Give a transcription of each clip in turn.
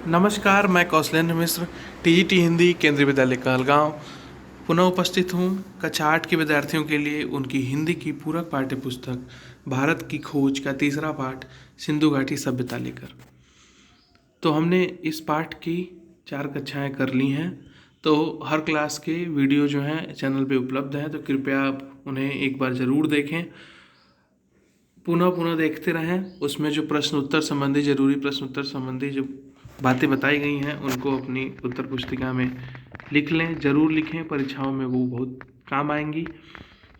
नमस्कार, मैं कौशलेंद्र मिश्र टीजीटी हिंदी केंद्रीय विद्यालय कहलगांव पुनः उपस्थित हूँ कक्षा 8 के विद्यार्थियों के लिए उनकी हिंदी की पूरक पाठ्य पुस्तक भारत की खोज का तीसरा पाठ सिंधु घाटी सभ्यता लेकर। तो हमने इस पाठ की 4 कक्षाएं कर ली हैं। तो हर क्लास के वीडियो जो हैं चैनल पे उपलब्ध हैं, तो कृपया आप उन्हें एक बार ज़रूर देखें, पुनः पुनः देखते रहें। उसमें जो प्रश्न उत्तर संबंधी जरूरी प्रश्न उत्तर संबंधी जो बातें बताई गई हैं उनको अपनी उत्तर पुस्तिका में लिख लें, ज़रूर लिखें, परीक्षाओं में वो बहुत काम आएंगी।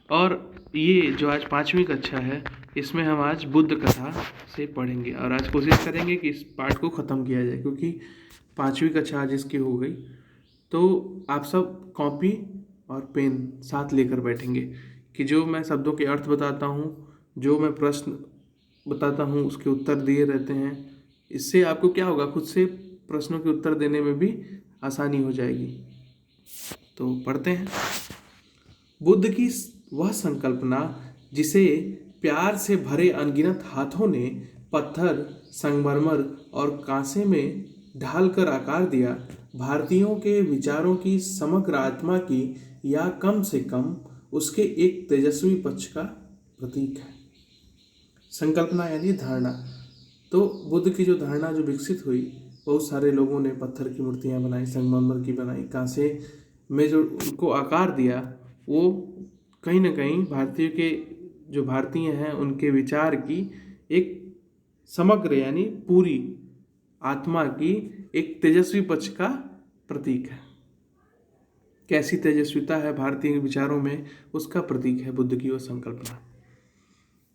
और ये जो आज 5वीं कक्षा है इसमें हम आज बुद्ध कथा से पढ़ेंगे और आज कोशिश करेंगे कि इस पाठ को ख़त्म किया जाए, क्योंकि 5वीं कक्षा आज इसकी हो गई। तो आप सब कॉपी और पेन साथ लेकर बैठेंगे कि जो मैं शब्दों के अर्थ बताता हूँ, जो मैं प्रश्न बताता हूँ उसके उत्तर दिए रहते हैं। इससे आपको क्या होगा, खुद से प्रश्नों के उत्तर देने में भी आसानी हो जाएगी। तो पढ़ते हैं। बुद्ध की वह संकल्पना जिसे प्यार से भरे अनगिनत हाथों ने पत्थर, संगमरमर और कांसे में ढालकर आकार दिया, भारतीयों के विचारों की समग्र आत्मा की या कम से कम उसके एक तेजस्वी पक्ष का प्रतीक है। संकल्पना यानी धारणा। तो बुद्ध की जो धारणा जो विकसित हुई, बहुत सारे लोगों ने पत्थर की मूर्तियां बनाई, संगमरमर की बनाई, कांसे में जो उनको आकार दिया, वो कहीं ना कहीं भारतीय के जो भारतीय हैं उनके विचार की एक समग्र यानी पूरी आत्मा की एक तेजस्वी पक्ष का प्रतीक है। कैसी तेजस्विता है भारतीय विचारों में, उसका प्रतीक है बुद्ध की वो संकल्पना।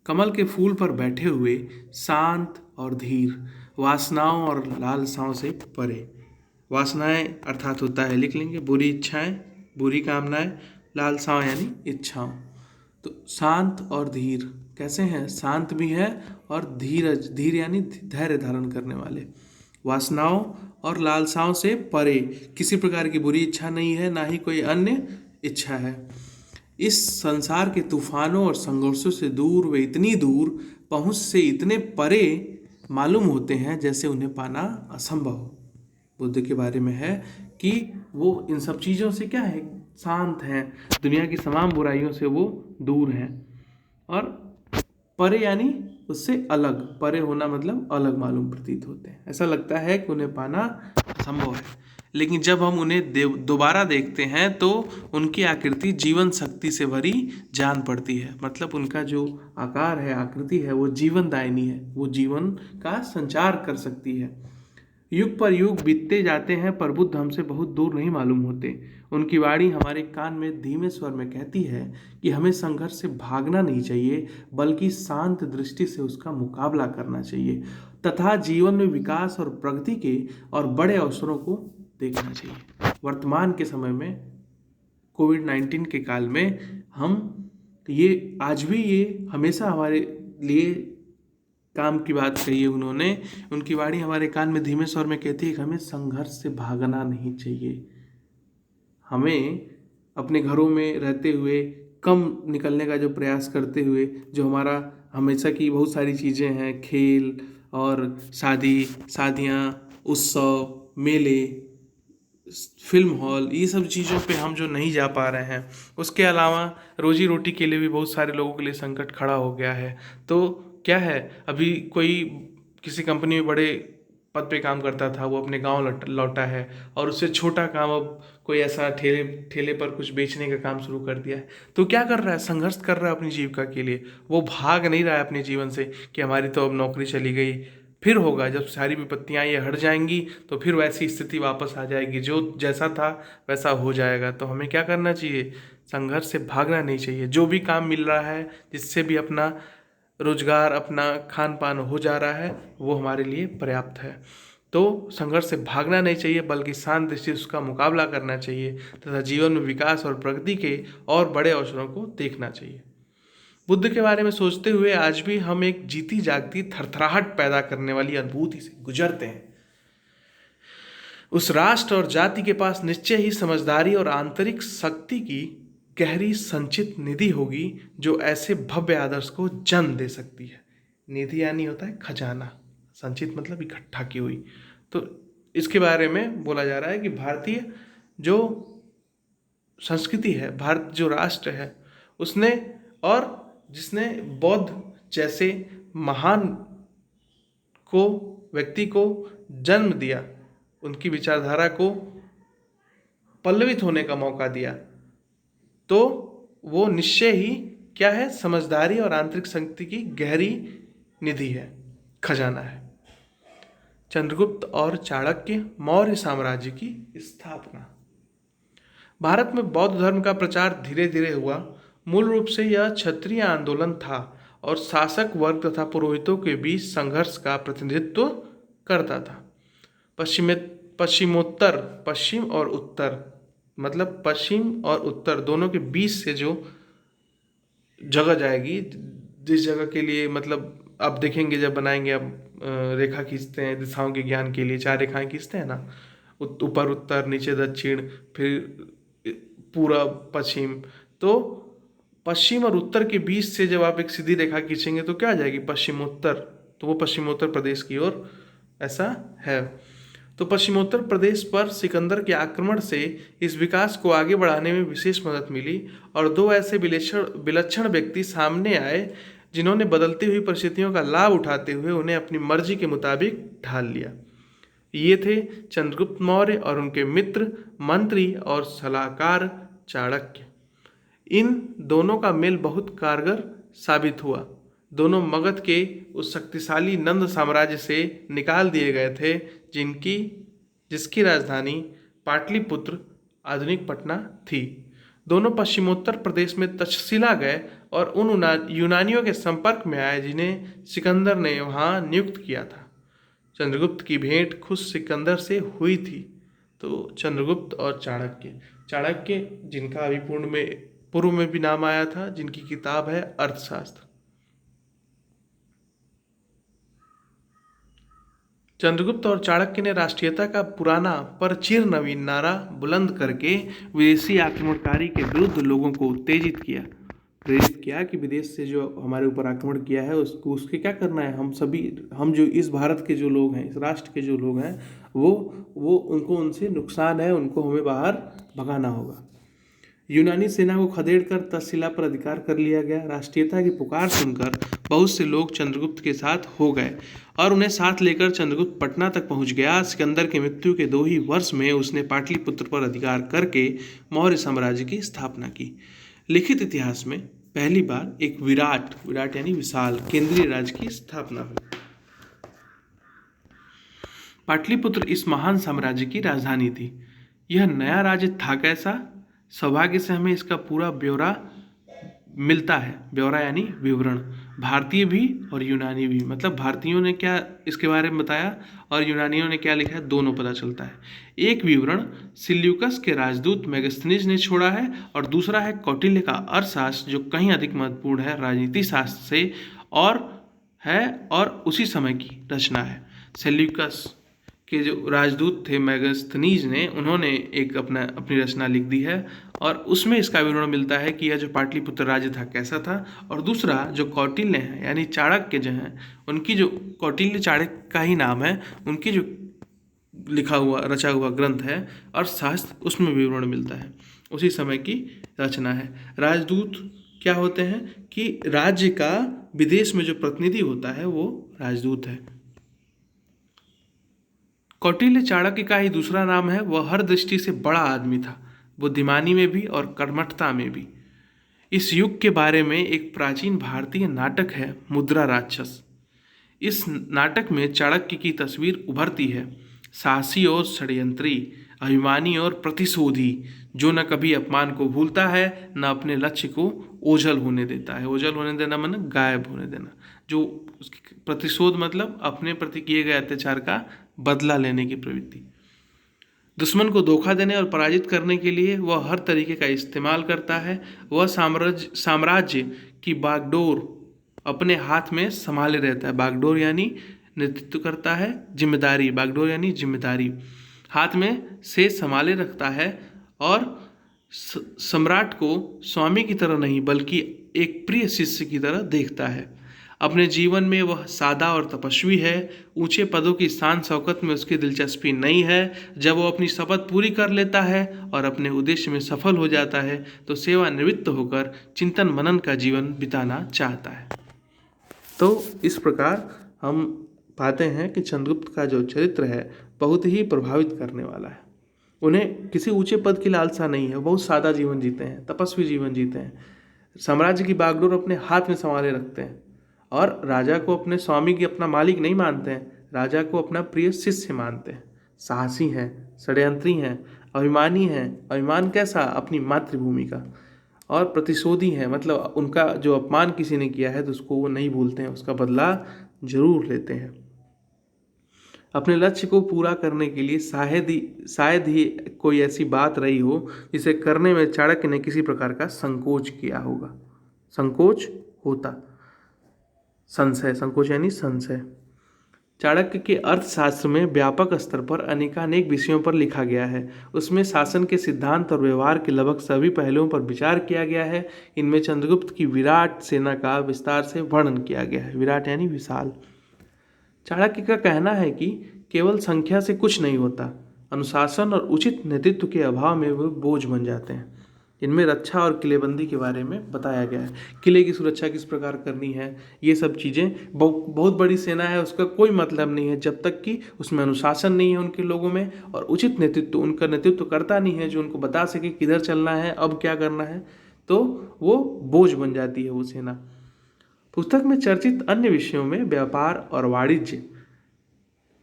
कमल के फूल पर बैठे हुए, शांत और धीर, वासनाओं और लालसाओं से परे। वासनाएं अर्थात होता है, लिख लेंगे, बुरी इच्छाएं, बुरी कामनाएं, लालसाओं यानी इच्छाओं। तो शांत और धीर कैसे हैं, शांत भी है और धीरज, धीर यानी धैर्य धारण करने वाले। वासनाओं और लालसाओं से परे, किसी प्रकार की बुरी इच्छा नहीं है, ना ही कोई अन्य इच्छा है। इस संसार के तूफानों और संघर्षों से दूर, वे इतनी दूर, पहुंच से इतने परे मालूम होते हैं जैसे उन्हें पाना असंभव हो। बुद्ध के बारे में है कि वो इन सब चीज़ों से क्या है, शांत हैं, दुनिया की तमाम बुराइयों से वो दूर हैं। और परे यानी उससे अलग, परे होना मतलब अलग मालूम प्रतीत होते हैं, ऐसा लगता है कि उन्हें पाना असंभव है। लेकिन जब हम उन्हें दोबारा देखते हैं तो उनकी आकृति जीवन शक्ति से भरी जान पड़ती है। मतलब उनका जो आकार है, आकृति है, वो जीवनदायिनी है, वो जीवन का संचार कर सकती है। युग पर युग बीतते जाते हैं पर बुद्ध हमसे बहुत दूर नहीं मालूम होते। उनकी वाणी हमारे कान में धीमे स्वर में कहती है कि हमें संघर्ष से भागना नहीं चाहिए, बल्कि शांत दृष्टि से उसका मुकाबला करना चाहिए तथा जीवन में विकास और प्रगति के और बड़े अवसरों को देखना चाहिए। वर्तमान के समय में कोविड-19 के काल में हम ये आज भी ये हमेशा हमारे लिए काम की बात कही है उन्होंने। उनकी वाणी हमारे कान में धीमे स्वर में कहती है कि हमें संघर्ष से भागना नहीं चाहिए। हमें अपने घरों में रहते हुए, कम निकलने का जो प्रयास करते हुए, जो हमारा हमेशा की बहुत सारी चीज़ें हैं, खेल और शादियाँ, उत्सव, मेले, फिल्म हॉल, ये सब चीज़ों पे हम जो नहीं जा पा रहे हैं, उसके अलावा रोजी रोटी के लिए भी बहुत सारे लोगों के लिए संकट खड़ा हो गया है। तो क्या है, अभी कोई किसी कंपनी में बड़े पद पे काम करता था, वो अपने गांव लौटा है और उससे छोटा काम अब कोई ऐसा ठेले ठेले पर कुछ बेचने का काम शुरू कर दिया है। तो क्या कर रहा है, संघर्ष कर रहा है अपनी जीविका के लिए। वो भाग नहीं रहा है अपने जीवन से कि हमारी तो अब नौकरी चली गई, फिर होगा जब सारी विपत्तियां ये हट जाएंगी तो फिर वैसी स्थिति वापस आ जाएगी, जो जैसा था वैसा हो जाएगा। तो हमें क्या करना चाहिए, संघर्ष से भागना नहीं चाहिए। जो भी काम मिल रहा है, जिससे भी अपना रोजगार, अपना खान पान हो जा रहा है, वो हमारे लिए पर्याप्त है। तो संघर्ष से भागना नहीं चाहिए, बल्कि शांत दृष्टि से उसका मुकाबला करना चाहिए तथा जीवन में विकास और प्रगति के और बड़े अवसरों को देखना चाहिए। बुद्ध के बारे में सोचते हुए आज भी हम एक जीती जागती थरथराहट पैदा करने वाली अनुभूति से गुजरते हैं। उस राष्ट्र और जाति के पास निश्चय ही समझदारी और आंतरिक शक्ति की गहरी संचित निधि होगी जो ऐसे भव्य आदर्श को जन्म दे सकती है। निधि यानी होता है खजाना, संचित मतलब इकट्ठा की हुई। तो इसके बारे में बोला जा रहा है कि भारतीय जो संस्कृति है, भारत जो राष्ट्र है उसने, और जिसने बौद्ध जैसे महान को व्यक्ति को जन्म दिया, उनकी विचारधारा को पल्लवित होने का मौका दिया, तो वो निश्चय ही क्या है, समझदारी और आंतरिक शक्ति की गहरी निधि है, खजाना है। चंद्रगुप्त और चाणक्य, मौर्य साम्राज्य की स्थापना। भारत में बौद्ध धर्म का प्रचार धीरे धीरे हुआ। मूल रूप से यह क्षत्रिय आंदोलन था और शासक वर्ग तथा पुरोहितों के बीच संघर्ष का प्रतिनिधित्व करता था। पश्चिमोत्तर, पश्चिम और उत्तर, मतलब पश्चिम और उत्तर दोनों के बीच से जो जगह जाएगी, जिस जगह के लिए, मतलब अब देखेंगे जब बनाएंगे, अब रेखा खींचते हैं दिशाओं के ज्ञान के लिए, 4 रेखाएं खींचते हैं ना, ऊपर उत्तर, नीचे दक्षिण, फिर पूरब पश्चिम। तो पश्चिम और उत्तर के बीच से जब आप एक सीधी रेखा खींचेंगे तो क्या आ जाएगी, पश्चिमोत्तर, तो वो पश्चिमोत्तर प्रदेश की ओर ऐसा है। तो पश्चिमोत्तर प्रदेश पर सिकंदर के आक्रमण से इस विकास को आगे बढ़ाने में विशेष मदद मिली और 2 ऐसे विलक्षण व्यक्ति सामने आए जिन्होंने बदलती हुई परिस्थितियों का लाभ उठाते हुए उन्हें अपनी मर्जी के मुताबिक ढाल लिया। ये थे चंद्रगुप्त मौर्य और उनके मित्र, मंत्री और सलाहकार चाणक्य। इन दोनों का मेल बहुत कारगर साबित हुआ। दोनों मगध के उस शक्तिशाली नंद साम्राज्य से निकाल दिए गए थे जिसकी राजधानी पाटलिपुत्र, आधुनिक पटना थी। दोनों पश्चिमोत्तर प्रदेश में तक्षशिला गए और उन यूनानियों के संपर्क में आए जिन्हें सिकंदर ने वहाँ नियुक्त किया था। चंद्रगुप्त की भेंट खुद सिकंदर से हुई थी। तो चंद्रगुप्त और चाणक्य जिनका अभी पूर्व में भी नाम आया था, जिनकी किताब है अर्थशास्त्र। चंद्रगुप्त और चाणक्य ने राष्ट्रीयता का पुराना पर चिर नवीन नारा बुलंद करके विदेशी आक्रमणकारी के विरुद्ध लोगों को प्रेरित किया कि विदेश से जो हमारे ऊपर आक्रमण किया है उसके क्या करना है, हम जो इस भारत के जो लोग हैं, इस राष्ट्र के जो लोग हैं, वो उनको उनसे नुकसान है, उनको हमें बाहर भगाना होगा। यूनानी सेना को खदेड़कर तक्षशिला पर अधिकार कर लिया गया। राष्ट्रीयता की पुकार सुनकर बहुत से लोग चंद्रगुप्त के साथ हो गए और उन्हें साथ लेकर चंद्रगुप्त पटना तक पहुंच गया। सिकंदर के मृत्यु के 2 ही वर्ष में उसने पाटलिपुत्र पर अधिकार करके मौर्य साम्राज्य की स्थापना की। लिखित इतिहास में पहली बार एक विराट यानी विशाल केंद्रीय राज्य की स्थापना हुई। पाटलिपुत्र इस महान साम्राज्य की राजधानी थी। यह नया राज्य था कैसा? सौभाग्य से हमें इसका पूरा ब्यौरा मिलता है। ब्यौरा यानी विवरण, भारतीय भी और यूनानी भी, मतलब भारतीयों ने क्या इसके बारे में बताया और यूनानियों ने क्या लिखा है, दोनों पता चलता है। एक विवरण सिल्यूकस के राजदूत मेगास्थनीज ने छोड़ा है और दूसरा है कौटिल्य का अर्थशास्त्र, जो कहीं अधिक महत्वपूर्ण है राजनीति शास्त्र से और उसी समय की रचना है। सेल्यूकस के जो राजदूत थे मेगास्थनीज ने, उन्होंने एक अपनी रचना लिख दी है और उसमें इसका विवरण मिलता है कि यह जो पाटलिपुत्र राज्य था कैसा था। और दूसरा जो कौटिल्य है यानी चाणक्य जो हैं, उनकी जो कौटिल्य चाणक्य का ही नाम है, उनकी जो रचा हुआ ग्रंथ है अर्थशास्त्र, उसमें विवरण मिलता है, उसी समय की रचना है। राजदूत क्या होते हैं कि राज्य का विदेश में जो प्रतिनिधि होता है वो राजदूत है। कौटिल्य चाणक्य का ही दूसरा नाम है। वह हर दृष्टि से बड़ा आदमी था, बुद्धिमानी में भी और कर्मठता में भी। इस युग के बारे में एक प्राचीन भारतीय नाटक है मुद्रा राक्षस। इस नाटक में चाणक्य की तस्वीर उभरती है, साहसी और षड्यंत्री, अभिमानी और प्रतिशोधी, जो न कभी अपमान को भूलता है न अपने लक्ष्य को ओझल होने देता है। ओझल होने देना मतलब गायब होने देना, जो प्रतिशोध मतलब अपने प्रति किए गए अत्याचार का बदला लेने की प्रवृत्ति। दुश्मन को धोखा देने और पराजित करने के लिए वह हर तरीके का इस्तेमाल करता है। वह साम्राज्य की बागडोर अपने हाथ में संभाले रहता है। बागडोर यानी नेतृत्व करता है, जिम्मेदारी, बागडोर यानी जिम्मेदारी हाथ में से संभाले रखता है और सम्राट को स्वामी की तरह नहीं बल्कि एक प्रिय शिष्य की तरह देखता है। अपने जीवन में वह सादा और तपस्वी है। ऊंचे पदों की शान शौकत में उसकी दिलचस्पी नहीं है। जब वो अपनी शपथ पूरी कर लेता है और अपने उद्देश्य में सफल हो जाता है तो सेवानिवृत्त होकर चिंतन मनन का जीवन बिताना चाहता है। तो इस प्रकार हम पाते हैं कि चंद्रगुप्त का जो चरित्र है बहुत ही प्रभावित करने वाला है। उन्हें किसी ऊंचे पद की लालसा नहीं है, बहुत सादा जीवन जीते हैं, तपस्वी जीवन जीते हैं, साम्राज्य की बागडोर अपने हाथ में संभाले रखते हैं और राजा को अपने स्वामी की अपना मालिक नहीं मानते हैं, राजा को अपना प्रिय शिष्य मानते हैं। साहसी हैं, षड्यंत्री हैं, अभिमानी हैं। अभिमान कैसा? अपनी मातृभूमि का। और प्रतिशोधी हैं, मतलब उनका जो अपमान किसी ने किया है तो उसको वो नहीं भूलते हैं, उसका बदला जरूर लेते हैं। अपने लक्ष्य को पूरा करने के लिए शायद ही कोई ऐसी बात रही हो जिसे करने में चाणक्य ने किसी प्रकार का संकोच किया होगा। संकोच होता, संशय, संकोच यानी संशय। चाणक्य के अर्थशास्त्र में व्यापक स्तर पर अनेकानेक विषयों पर लिखा गया है। उसमें शासन के सिद्धांत और व्यवहार के लगभग सभी पहलुओं पर विचार किया गया है। इनमें चंद्रगुप्त की विराट सेना का विस्तार से वर्णन किया गया है। विराट यानी विशाल। चाणक्य का कहना है कि केवल संख्या से कुछ नहीं होता, अनुशासन और उचित नेतृत्व के अभाव में वे बोझ बन जाते हैं। इनमें रक्षा और किलेबंदी के बारे में बताया गया है। किले की सुरक्षा किस प्रकार करनी है, ये सब चीज़ें। बहुत बड़ी सेना है, उसका कोई मतलब नहीं है जब तक कि उसमें अनुशासन नहीं है उनके लोगों में, और उचित नेतृत्व, उनका नेतृत्व करता नहीं है जो उनको बता सके किधर चलना है, अब क्या करना है, तो वो बोझ बन जाती है वो सेना। पुस्तक में चर्चित अन्य विषयों में व्यापार और वाणिज्य,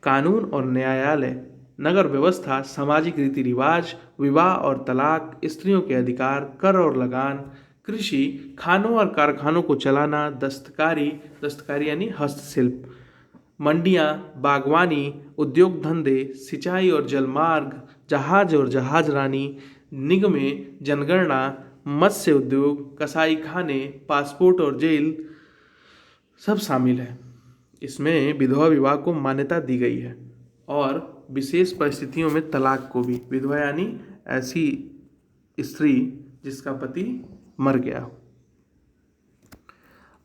कानून और न्यायालय, नगर व्यवस्था, सामाजिक रीति रिवाज, विवाह और तलाक, स्त्रियों के अधिकार, कर और लगान, कृषि, खानों और कारखानों को चलाना, दस्तकारी यानी हस्तशिल्प, मंडियाँ, बागवानी, उद्योग धंधे, सिंचाई और जलमार्ग, जहाज और जहाजरानी, निगमें, जनगणना, मत्स्य उद्योग, कसाई खाने, पासपोर्ट और जेल सब शामिल है। इसमें विधवा विवाह को मान्यता दी गई है और विशेष परिस्थितियों में तलाक को भी। विधवा यानी ऐसी स्त्री जिसका पति मर गया हो।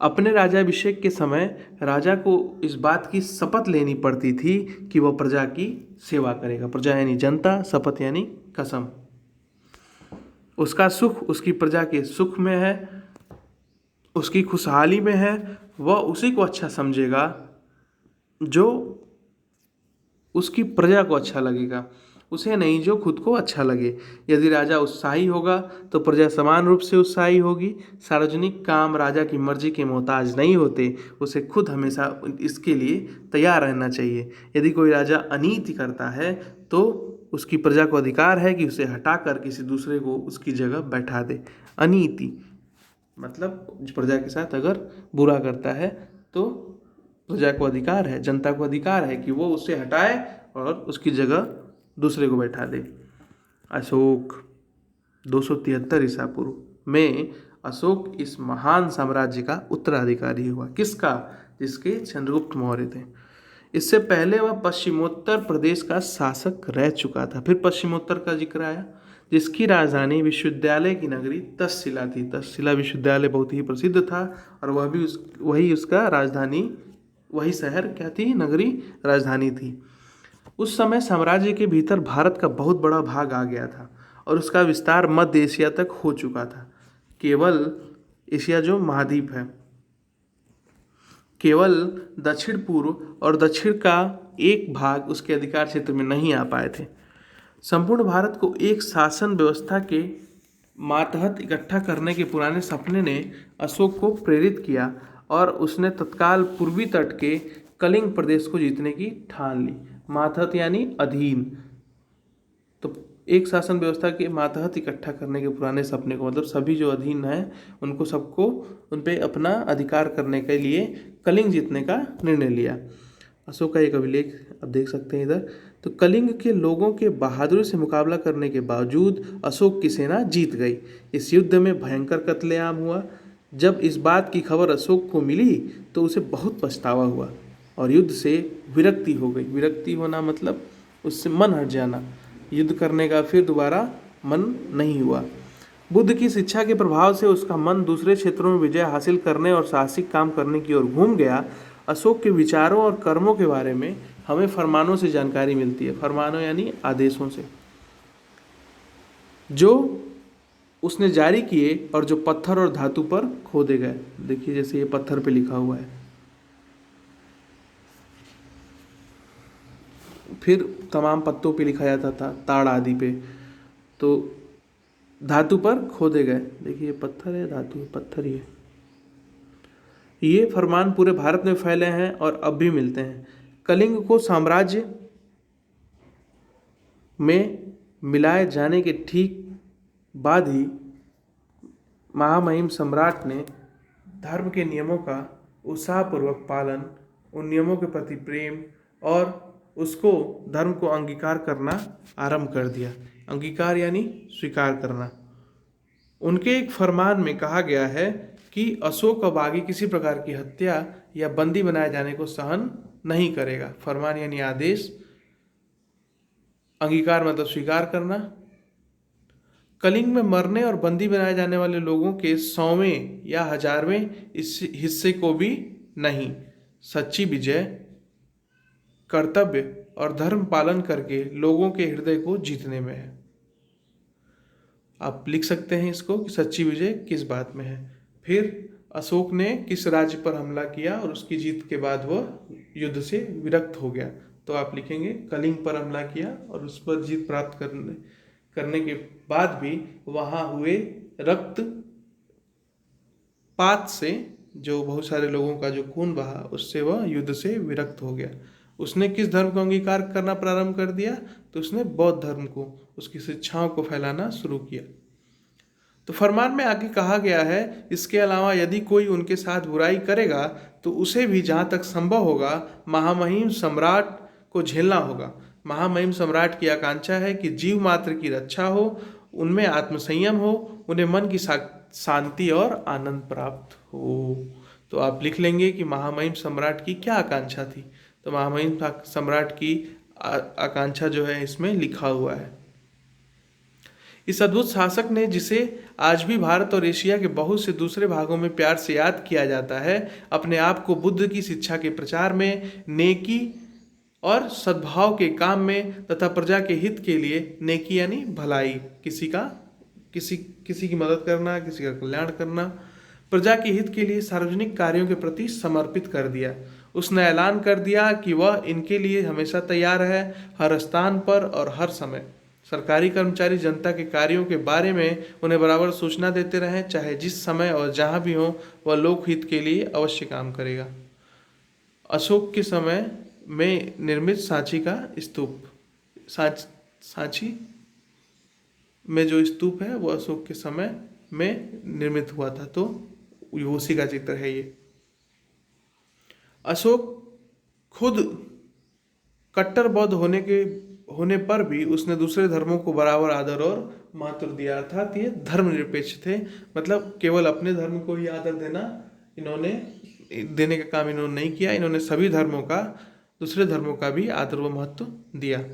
अपने राजाभिषेक के समय राजा को इस बात की शपथ लेनी पड़ती थी कि वह प्रजा की सेवा करेगा। प्रजा यानी जनता, शपथ यानी कसम। उसका सुख उसकी प्रजा के सुख में है, उसकी खुशहाली में है। वह उसी को अच्छा समझेगा जो उसकी प्रजा को अच्छा लगेगा, उसे नहीं जो खुद को अच्छा लगे। यदि राजा उत्साही होगा तो प्रजा समान रूप से उत्साही होगी। सार्वजनिक काम राजा की मर्जी के मोहताज नहीं होते, उसे खुद हमेशा इसके लिए तैयार रहना चाहिए। यदि कोई राजा अनीति करता है तो उसकी प्रजा को अधिकार है कि उसे हटाकर किसी दूसरे को उसकी जगह बैठा दे। अनीति मतलब प्रजा के साथ अगर बुरा करता है तो प्रजा को अधिकार है, जनता को अधिकार है कि वो उसे हटाए और उसकी जगह दूसरे को बैठा दे। अशोक 273 ईसा पूर्व में अशोक इस महान साम्राज्य का उत्तराधिकारी हुआ। किसका? जिसके चंद्रगुप्त मौर्य थे। इससे पहले वह पश्चिमोत्तर प्रदेश का शासक रह चुका था। फिर पश्चिमोत्तर का जिक्र आया, जिसकी राजधानी विश्वविद्यालय की नगरी तक्षशिला थी। तक्षशिला विश्वविद्यालय बहुत ही प्रसिद्ध था और वह भी वही उसका राजधानी, वही शहर क्या थी? नगरी, राजधानी थी। उस समय साम्राज्य के भीतर भारत का बहुत बड़ा भाग आ गया था और उसका विस्तार मध्य एशिया तक हो चुका था। केवल एशिया जो महाद्वीप है, केवल दक्षिण पूर्व और दक्षिण का एक भाग उसके अधिकार क्षेत्र में नहीं आ पाए थे। संपूर्ण भारत को एक शासन व्यवस्था के मातहत इकट्ठा करने के पुराने सपने ने अशोक को प्रेरित किया और उसने तत्काल पूर्वी तट के कलिंग प्रदेश को जीतने की ठान ली। मातहत यानी अधीन, तो एक शासन व्यवस्था के मातहत इकट्ठा करने के पुराने सपने को, मतलब सभी जो अधीन हैं उनको, सबको उन पे अपना अधिकार करने के लिए कलिंग जीतने का निर्णय लिया। अशोक का एक अभिलेख आप देख सकते हैं इधर। तो कलिंग के लोगों के बहादुरी से मुकाबला करने के बावजूद अशोक की सेना जीत गई। इस युद्ध में भयंकर कत्लेआम हुआ। जब इस बात की खबर अशोक को मिली तो उसे बहुत पछतावा हुआ और युद्ध से विरक्ति हो गई। विरक्ति होना मतलब उससे मन हट जाना, युद्ध करने का फिर दोबारा मन नहीं हुआ। बुद्ध की शिक्षा के प्रभाव से उसका मन दूसरे क्षेत्रों में विजय हासिल करने और साहसिक काम करने की ओर घूम गया। अशोक के विचारों और कर्मों के बारे में हमें फरमानों से जानकारी मिलती है। फरमानों यानी आदेशों से, जो उसने जारी किए और जो पत्थर और धातु पर खोदे गए। देखिए जैसे ये पत्थर पे लिखा हुआ है, फिर तमाम पत्तों पे लिखा जाता था, ताड़ आदि पे, तो धातु पर खोदे गए। देखिए ये पत्थर है, धातु पत्थर ही है। ये फरमान पूरे भारत में फैले हैं और अब भी मिलते हैं। कलिंग को साम्राज्य में मिलाए जाने के ठीक बाद ही महामहिम सम्राट ने धर्म के नियमों का उत्साहपूर्वक पालन, उन नियमों के प्रति प्रेम और उसको धर्म को अंगीकार करना आरंभ कर दिया। अंगीकार यानी स्वीकार करना। उनके एक फरमान में कहा गया है कि अशोक अब आगे किसी प्रकार की हत्या या बंदी बनाए जाने को सहन नहीं करेगा। फरमान यानी आदेश, अंगीकार मतलब स्वीकार करना। कलिंग में मरने और बंदी बनाए जाने वाले लोगों के 100वें या 1000वें इस हिस्से को भी नहीं। सच्ची विजय कर्तव्य और धर्म पालन करके लोगों के हृदय को जीतने में है। आप लिख सकते हैं इसको कि सच्ची विजय किस बात में है। फिर अशोक ने किस राज्य पर हमला किया और उसकी जीत के बाद वह युद्ध से विरक्त हो गया। तो आप लिखेंगे कलिंग पर हमला किया और उस पर जीत प्राप्त करने के बाद भी वहाँ हुए रक्तपात से जो बहुत सारे लोगों का जो खून बहा, उससे वह युद्ध से विरक्त हो गया। उसने किस धर्म को अंगीकार करना प्रारंभ कर दिया? तो उसने बौद्ध धर्म को, उसकी शिक्षाओं को फैलाना शुरू किया। तो फरमान में आगे कहा गया है, इसके अलावा यदि कोई उनके साथ बुराई करेगा तो उसे भी जहाँ तक संभव होगा महामहिम सम्राट को झेलना होगा। महामहिम सम्राट की आकांक्षा है कि जीव मात्र की रक्षा हो, उनमें आत्मसंयम हो, उन्हें मन की शांति और आनंद प्राप्त हो। तो आप लिख लेंगे कि महामहिम सम्राट की क्या आकांक्षा थी। तो महामहिम सम्राट की आकांक्षा जो है इसमें लिखा हुआ है। इस अद्भुत शासक ने, जिसे आज भी भारत और एशिया के बहुत से दूसरे भागों में प्यार से याद किया जाता है, अपने आप को बुद्ध की शिक्षा के प्रचार में, नेकी और सद्भाव के काम में तथा प्रजा के हित के लिए, नेकी यानी भलाई, किसी की मदद करना, किसी का कल्याण करना, प्रजा के हित के लिए सार्वजनिक कार्यों के प्रति समर्पित कर दिया। उसने ऐलान कर दिया कि वह इनके लिए हमेशा तैयार है, हर स्थान पर और हर समय। सरकारी कर्मचारी जनता के कार्यों के बारे में उन्हें बराबर सूचना देते रहें, चाहे जिस समय और जहाँ भी हो, वह लोकहित के लिए अवश्य काम करेगा। अशोक के समय में निर्मित सांची का स्तूप, सांची में जो स्तूप है वो अशोक के समय में निर्मित हुआ था। तो उसी का चित्र है ये। अशोक खुद कट्टर बौद्ध होने पर भी उसने दूसरे धर्मों को बराबर आदर और महत्व दिया। अर्थात ये धर्मनिरपेक्ष थे, मतलब केवल अपने धर्म को ही आदर देने का काम इन्होंने नहीं किया। इन्होंने सभी धर्मों का, दूसरे धर्मों का भी आदर व महत्व दिया।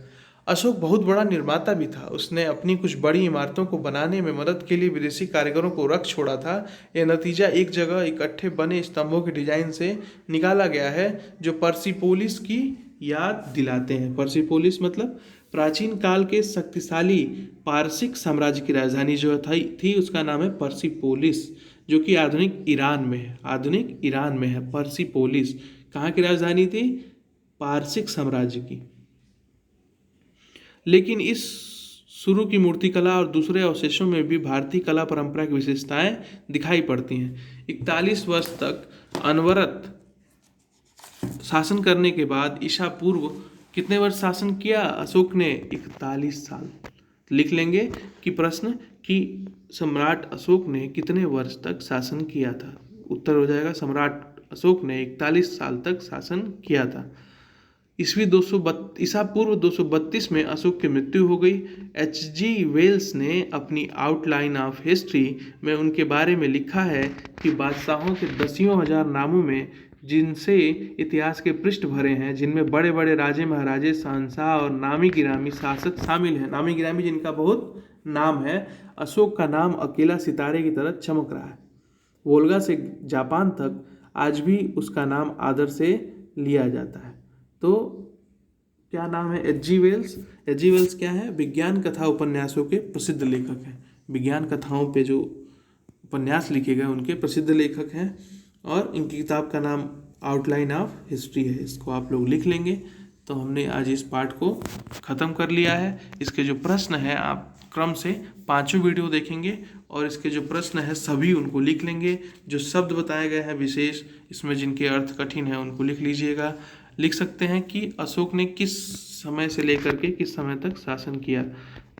अशोक बहुत बड़ा निर्माता भी था। उसने अपनी कुछ बड़ी इमारतों को बनाने में मदद के लिए विदेशी कारीगरों को रख छोड़ा था। यह नतीजा एक जगह इकट्ठे बने स्तंभों के डिजाइन से निकाला गया है, जो पर्सिपोलिस की याद दिलाते हैं। पर्सिपोलिस मतलब प्राचीन काल के शक्तिशाली पारसिक साम्राज्य की राजधानी जो थी उसका नाम है पर्सिपोलिस, जो कि आधुनिक ईरान में है। पर्सिपोलिस कहाँ की राजधानी थी? पारसिक साम्राज्य की। लेकिन इस शुरू की मूर्तिकला और दूसरे अवशेषों में भी भारतीय कला परंपरा की विशेषताएं दिखाई पड़ती हैं। 41 वर्ष तक अनवरत शासन करने के बाद ईसा पूर्व कितने वर्ष शासन किया अशोक ने? 41 साल। लिख लेंगे कि प्रश्न कि सम्राट अशोक ने कितने वर्ष तक शासन किया था। उत्तर हो जाएगा सम्राट अशोक ने 41 साल तक शासन किया था। ईसा पूर्व 232 में अशोक की मृत्यु हो गई। H.G. वेल्स ने अपनी आउटलाइन ऑफ हिस्ट्री में उनके बारे में लिखा है कि बादशाहों के दसियों हजार नामों में, जिनसे इतिहास के पृष्ठ भरे हैं, जिनमें बड़े बड़े राजे महाराजे शहंशाह और नामी गिरामी शासक शामिल हैं। नामी गिरामी जिनका बहुत नाम है, अशोक का नाम अकेला सितारे की तरह चमक रहा है। वोल्गा से जापान तक आज भी उसका नाम आदर से लिया जाता है। तो क्या नाम है? एच.जी. वेल्स। एच.जी. वेल्स क्या है? विज्ञान कथा उपन्यासों के प्रसिद्ध लेखक हैं। विज्ञान कथाओं पे जो उपन्यास लिखे गए उनके प्रसिद्ध लेखक हैं, और इनकी किताब का नाम आउटलाइन ऑफ हिस्ट्री है। इसको आप लोग लिख लेंगे। तो हमने आज इस पार्ट को ख़त्म कर लिया है। इसके जो प्रश्न हैं आप क्रम से पांचों वीडियो देखेंगे, और इसके जो प्रश्न है सभी उनको लिख लेंगे। जो शब्द बताए गए हैं विशेष, इसमें जिनके अर्थ कठिन है उनको लिख लीजिएगा। लिख सकते हैं कि अशोक ने किस समय से लेकर के किस समय तक शासन किया।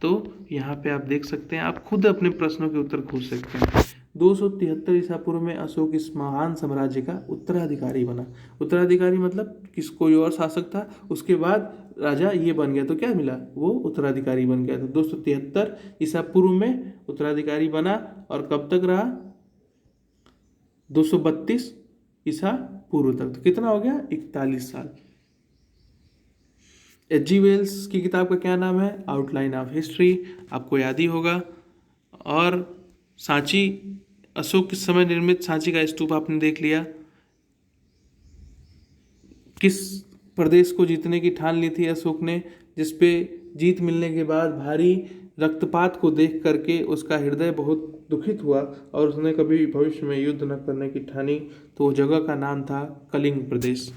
तो यहाँ पे आप देख सकते हैं, आप खुद अपने प्रश्नों के उत्तर खोज सकते हैं। 273 ईसा पूर्व में अशोक इस महान साम्राज्य का उत्तराधिकारी बना। उत्तराधिकारी मतलब किस कोई और शासक था, उसके बाद राजा ये बन गया, तो क्या मिला? वो उत्तराधिकारी बन गया। तो 273 ईसा पूर्व में उत्तराधिकारी बना, और कब तक रहा? 232 ईसा पूर्व तक। तो कितना हो गया? 41 साल। एच.जी. वेल्स की किताब का क्या नाम है? आउटलाइन ऑफ हिस्ट्री, आपको याद ही होगा। और सांची, अशोक किस समय निर्मित सांची का स्तूप आपने देख लिया। किस प्रदेश को जीतने की ठान ली थी अशोक ने, जिसपे जीत मिलने के बाद भारी रक्तपात को देख करके उसका हृदय बहुत दुखित हुआ, और उसने कभी भविष्य में युद्ध न करने की ठानी। तो वो जगह का नाम था कलिंग प्रदेश।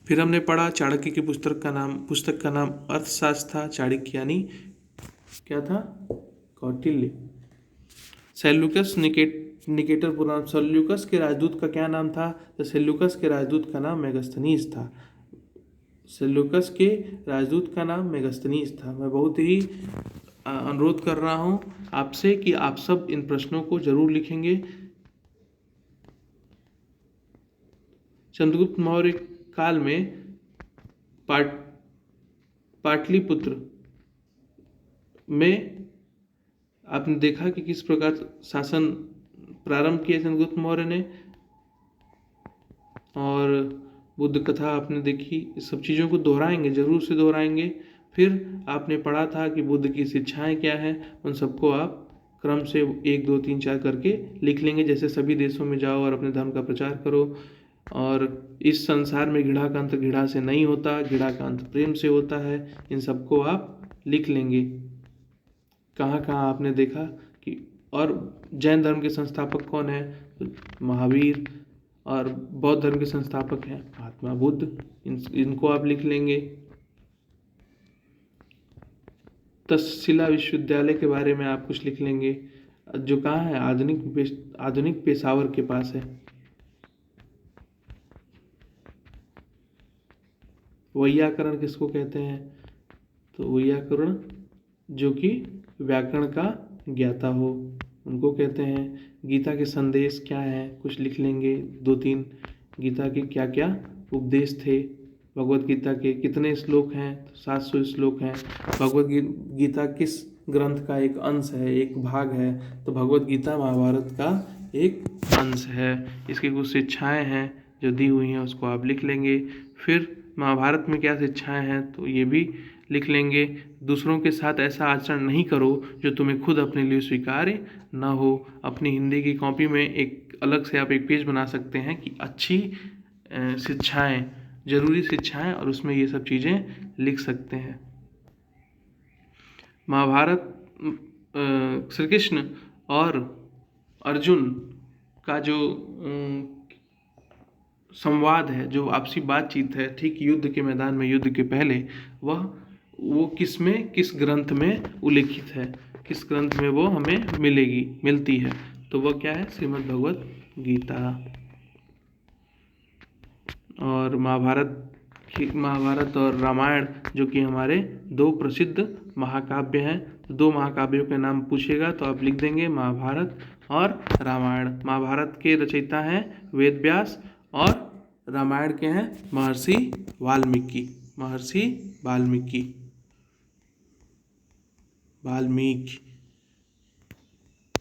फिर हमने पढ़ा चाणक्य की पुस्तक का नाम अर्थशास्त्र था। चाणक्य यानी क्या था? कौटिल्य। सेल्यूकस निकेटर पुराण। सेल्यूकस के राजदूत का क्या नाम था? तो सेल्यूकस के राजदूत का नाम मेगास्थनीज था। सेल्यूकस के राजदूत का नाम मेगास्थनीज था। मैं बहुत ही अनुरोध कर रहा हूँ आपसे कि आप सब इन प्रश्नों को जरूर लिखेंगे। चंद्रगुप्त मौर्य काल में पाटलिपुत्र में आपने देखा कि किस प्रकार शासन प्रारंभ किया चंद्रगुप्त मौर्य ने, और बुद्ध कथा आपने देखी। इस सब चीज़ों को दोहराएंगे, जरूर से दोहराएंगे। फिर आपने पढ़ा था कि बुद्ध की शिक्षाएं क्या हैं, उन सबको आप क्रम से 1 2 3 4 करके लिख लेंगे। जैसे सभी देशों में जाओ और अपने धर्म का प्रचार करो, और इस संसार में घृणा का अंत घृणा से नहीं होता, घृणा का अंत प्रेम से होता है। इन सबको आप लिख लेंगे। कहाँ कहाँ आपने देखा कि, और जैन धर्म के संस्थापक कौन है? तो महावीर। और बौद्ध धर्म के संस्थापक हैं महात्मा बुद्ध। इनको आप लिख लेंगे। तक्षशिला विश्वविद्यालय के बारे में आप कुछ लिख लेंगे, जो कहाँ है? आधुनिक पेशावर के पास है। वैयाकरण किसको कहते हैं? तो वैयाकरण जो कि व्याकरण का ज्ञाता हो, उनको कहते हैं। गीता के संदेश क्या है? कुछ लिख लेंगे 2 3। गीता के क्या क्या उपदेश थे? भगवत गीता के कितने श्लोक हैं? तो 700 श्लोक हैं। भगवत गीता किस ग्रंथ का एक अंश है, एक भाग है? तो भगवत गीता महाभारत का एक अंश है। इसकी कुछ शिक्षाएं हैं जो दी हुई हैं, उसको आप लिख लेंगे। फिर महाभारत में क्या शिक्षाएं हैं, तो ये भी लिख लेंगे। दूसरों के साथ ऐसा आचरण नहीं करो जो तुम्हें खुद अपने लिए स्वीकार्य न हो। अपनी हिंदी की कॉपी में एक अलग से आप एक पेज बना सकते हैं कि अच्छी शिक्षाएं, जरूरी शिक्षाएं, और उसमें ये सब चीज़ें लिख सकते हैं। महाभारत श्री कृष्ण और अर्जुन का जो संवाद है, जो आपसी बातचीत है ठीक युद्ध के मैदान में, युद्ध के पहले, वो किस ग्रंथ में उल्लेखित है, किस ग्रंथ में वो हमें मिलती है? तो वह क्या है? श्रीमद् भगवत गीता। और महाभारत और रामायण जो कि हमारे 2 प्रसिद्ध महाकाव्य हैं। 2 महाकाव्यों के नाम पूछेगा तो आप लिख देंगे महाभारत और रामायण। महाभारत के रचयिता हैं वेद व्यास, और रामायण के हैं महर्षि वाल्मीकि।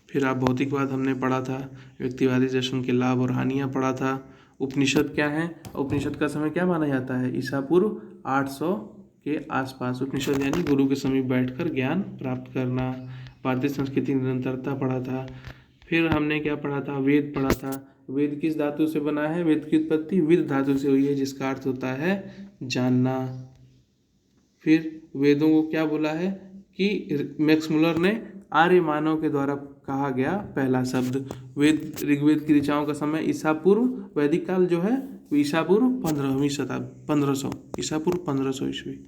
फिर आप भौतिकवाद हमने पढ़ा था, व्यक्तिवादी दर्शन के लाभ और हानियाँ पढ़ा था। उपनिषद क्या है? उपनिषद का समय क्या माना जाता है? ईसा पूर्व 800 के आसपास, उपनिषद यानी गुरु के समीप बैठकर ज्ञान प्राप्त करना। भारतीय संस्कृति निरंतरता पढ़ा था। फिर हमने क्या पढ़ा था, वेद पढ़ा था। वेद किस धातु से बना है, वेद की उत्पत्ति विद धातु से हुई है, जिसका अर्थ होता है जानना। फिर वेदों को क्या बोला है कि मैक्स मुलर ने आर्य मानव के द्वारा कहा गया पहला शब्द। वेद ऋग्वेद की ऋचाओं का समय ईसा पूर्व, वैदिक काल जो है ईसा पूर्व 15वीं शताब्दी, 1500 ईसा पूर्व 1500 ईस्वी।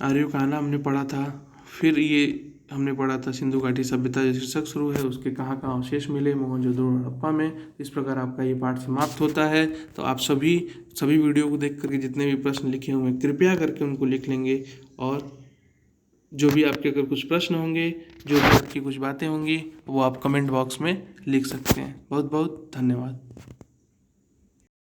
आर्यों का आना हमने पढ़ा था। फिर ये हमने पढ़ा था सिंधु घाटी सभ्यता जो शीर्षक शुरू है उसके कहाँ कहाँ अवशेष मिले मोहनजोदड़ो हड़प्पा में। इस प्रकार आपका ये पाठ समाप्त होता है। तो आप सभी वीडियो को देख करके जितने भी प्रश्न लिखे हुए हैं कृपया करके उनको लिख लेंगे, और जो भी आपके अगर कुछ प्रश्न होंगे, जो भी आपकी कुछ बातें होंगी वो आप कमेंट बॉक्स में लिख सकते हैं। बहुत बहुत धन्यवाद।